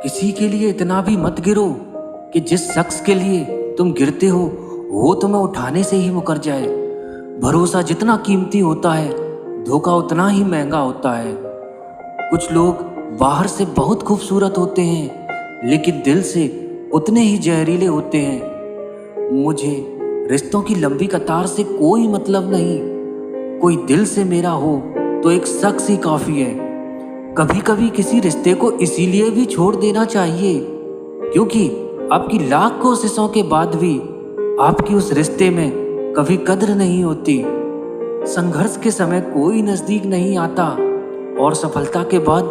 किसी के लिए इतना भी मत गिरो कि जिस शख्स के लिए तुम गिरते हो वो तुम्हें उठाने से ही मुकर जाए। भरोसा जितना कीमती होता है, धोखा उतना ही महंगा होता है। कुछ लोग बाहर से बहुत खूबसूरत होते हैं, लेकिन दिल से उतने ही जहरीले होते हैं। मुझे रिश्तों की लंबी कतार से कोई मतलब नहीं। कोई दिल से मेरा हो तो एक शख्स ही काफ़ी है। कभी कभी किसी रिश्ते को इसीलिए भी छोड़ देना चाहिए क्योंकि आपकी लाख कोशिशों के बाद भी आपकी उस रिश्ते में कभी कद्र नहीं होती। संघर्ष के समय कोई नज़दीक नहीं आता और सफलता के बाद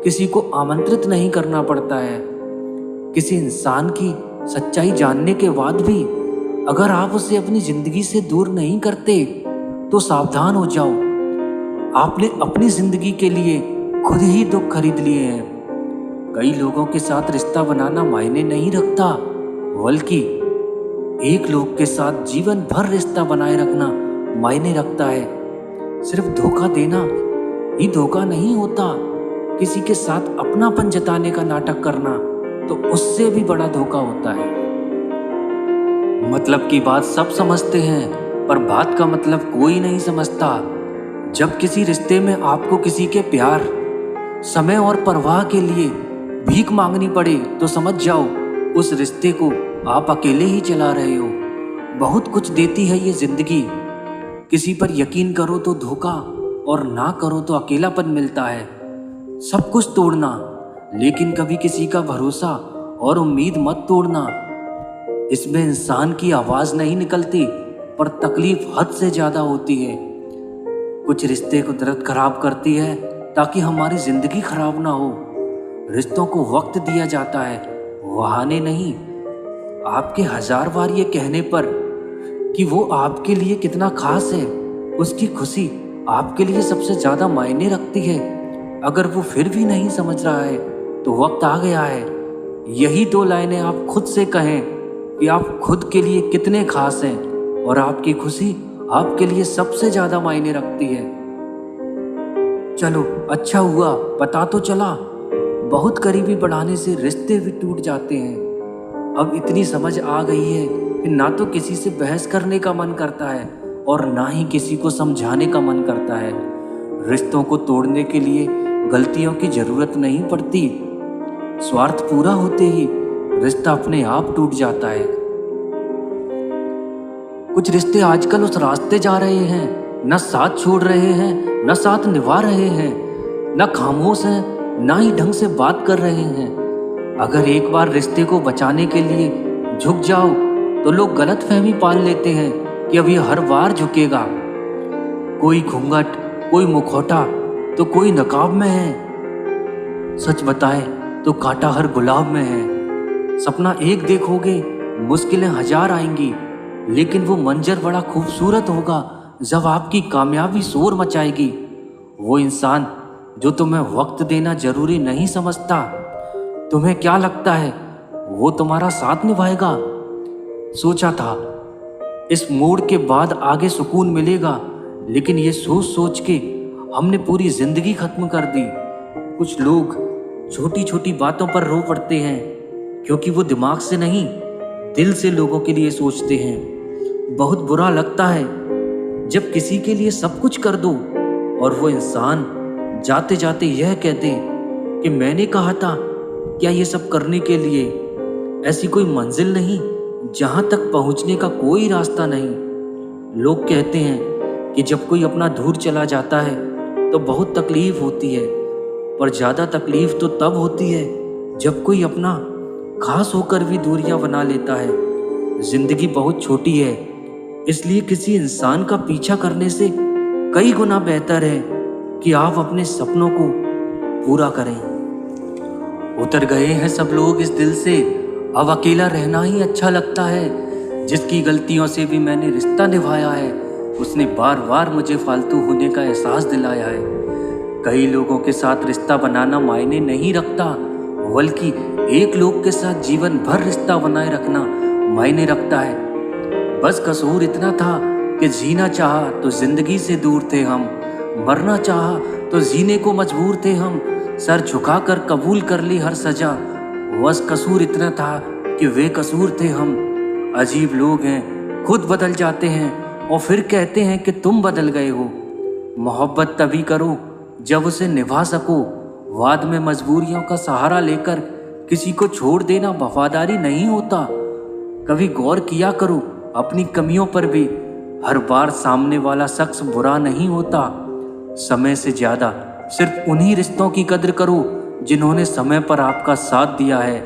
किसी को आमंत्रित नहीं करना पड़ता है। किसी इंसान की सच्चाई जानने के बाद भी अगर आप उसे अपनी ज़िंदगी से दूर नहीं करते तो सावधान हो जाओ। आपने अपनी ज़िंदगी के लिए खुद ही दुख खरीद लिए हैं। कई लोगों के साथ रिश्ता बनाना मायने नहीं रखता, बल्कि एक लोग के साथ जीवन भर रिश्ता बनाए रखना मायने रखता है। सिर्फ धोखा देना ही धोखा नहीं होता, किसी के साथ अपनापन जताने का नाटक करना तो उससे भी बड़ा धोखा होता है। मतलब की बात सब समझते हैं, पर बात का मतलब कोई नहीं समझता। जब किसी रिश्ते में आपको किसी के प्यार, समय और परवाह के लिए भीख मांगनी पड़े तो समझ जाओ उस रिश्ते को आप अकेले ही चला रहे हो। बहुत कुछ देती है ये जिंदगी। किसी पर यकीन करो तो धोखा और ना करो तो अकेलापन मिलता है। सब कुछ तोड़ना, लेकिन कभी किसी का भरोसा और उम्मीद मत तोड़ना। इसमें इंसान की आवाज़ नहीं निकलती, पर तकलीफ हद से ज़्यादा होती है। कुछ रिश्ते को दर्द खराब करती है ताकि हमारी ज़िंदगी खराब ना हो। रिश्तों को वक्त दिया जाता है, बहाने नहीं। आपके 1000 बार ये कहने पर कि वो आपके लिए कितना खास है, उसकी खुशी आपके लिए सबसे ज़्यादा मायने रखती है। अगर वो फिर भी नहीं समझ रहा है तो वक्त आ गया है। यही 2 लाइनें आप खुद से कहें कि आप खुद के लिए कितने खास हैं और आपकी खुशी आपके लिए सबसे ज़्यादा मायने रखती है। चलो अच्छा हुआ पता तो चला। बहुत करीबी बढ़ाने से रिश्ते भी टूट जाते हैं। अब इतनी समझ आ गई है कि ना तो किसी से बहस करने का मन करता है और ना ही किसी को समझाने का मन करता है। रिश्तों को तोड़ने के लिए गलतियों की ज़रूरत नहीं पड़ती। स्वार्थ पूरा होते ही रिश्ता अपने आप टूट जाता है। कुछ रिश्ते आजकल उस रास्ते जा रहे हैं, न साथ छोड़ रहे हैं, न साथ निभा रहे हैं, न खामोश हैं, ना ही ढंग से बात कर रहे हैं। अगर एक बार रिश्ते को बचाने के लिए झुक जाओ तो लोग गलतफहमी पाल लेते हैं कि अब ये हर बार झुकेगा। कोई घूंघट, कोई मुखौटा तो कोई नकाब में है। सच बताए तो कांटा हर गुलाब में है। सपना एक देखोगे, मुश्किलें 1000 आएंगी, लेकिन वो मंजर बड़ा खूबसूरत होगा जब आपकी कामयाबी शोर मचाएगी। वो इंसान जो तुम्हें वक्त देना जरूरी नहीं समझता, तुम्हें क्या लगता है वो तुम्हारा साथ निभाएगा? सोचा था इस मोड़ के बाद आगे सुकून मिलेगा, लेकिन ये सोच सोच के हमने पूरी जिंदगी खत्म कर दी। कुछ लोग छोटी छोटी बातों पर रो पड़ते हैं क्योंकि वो दिमाग से नहीं, दिल से लोगों के लिए सोचते हैं। बहुत बुरा लगता है जब किसी के लिए सब कुछ कर दो और वो इंसान जाते जाते यह कह दे कि मैंने कहा था। क्या ये सब करने के लिए ऐसी कोई मंजिल नहीं जहां तक पहुंचने का कोई रास्ता नहीं? लोग कहते हैं कि जब कोई अपना दूर चला जाता है तो बहुत तकलीफ होती है, पर ज़्यादा तकलीफ तो तब होती है जब कोई अपना खास होकर भी दूरियां बना लेता है। जिंदगी बहुत छोटी है, इसलिए किसी इंसान का पीछा करने से कई गुना बेहतर है कि आप अपने सपनों को पूरा करें। उतर गए हैं सब लोग इस दिल से, अब अकेला रहना ही अच्छा लगता है। जिसकी गलतियों से भी मैंने रिश्ता निभाया है, उसने बार बार मुझे फालतू होने का एहसास दिलाया है। कई लोगों के साथ रिश्ता बनाना मायने नहीं रखता, बल्कि एक लोग के साथ जीवन भर रिश्ता बनाए रखना मायने रखता है। बस कसूर इतना था कि जीना चाहा तो जिंदगी से दूर थे हम, मरना चाहा तो जीने को मजबूर थे हम। सर झुकाकर कबूल कर ली हर सजा, बस कसूर इतना था कि वे कसूर थे हम। अजीब लोग हैं, खुद बदल जाते हैं और फिर कहते हैं कि तुम बदल गए हो। मोहब्बत तभी करो जब उसे निभा सको। बाद में मजबूरियों का सहारा लेकर किसी को छोड़ देना वफादारी नहीं होता। कभी गौर किया करो अपनी कमियों पर भी। हर बार सामने वाला शख्स बुरा नहीं होता। समय से ज्यादा सिर्फ उन्हीं रिश्तों की कद्र करो जिन्होंने समय पर आपका साथ दिया है।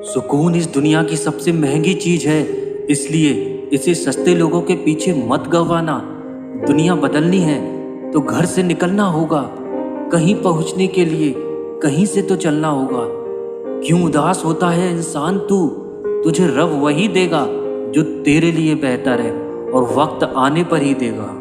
सुकून इस दुनिया की सबसे महंगी चीज है, इसलिए इसे सस्ते लोगों के पीछे मत गंवाना। दुनिया बदलनी है तो घर से निकलना होगा। कहीं पहुंचने के लिए कहीं से तो चलना होगा। क्यों उदास होता है इंसान तू? तुझे रब वही देगा जो तेरे लिए बेहतर है और वक्त आने पर ही देगा।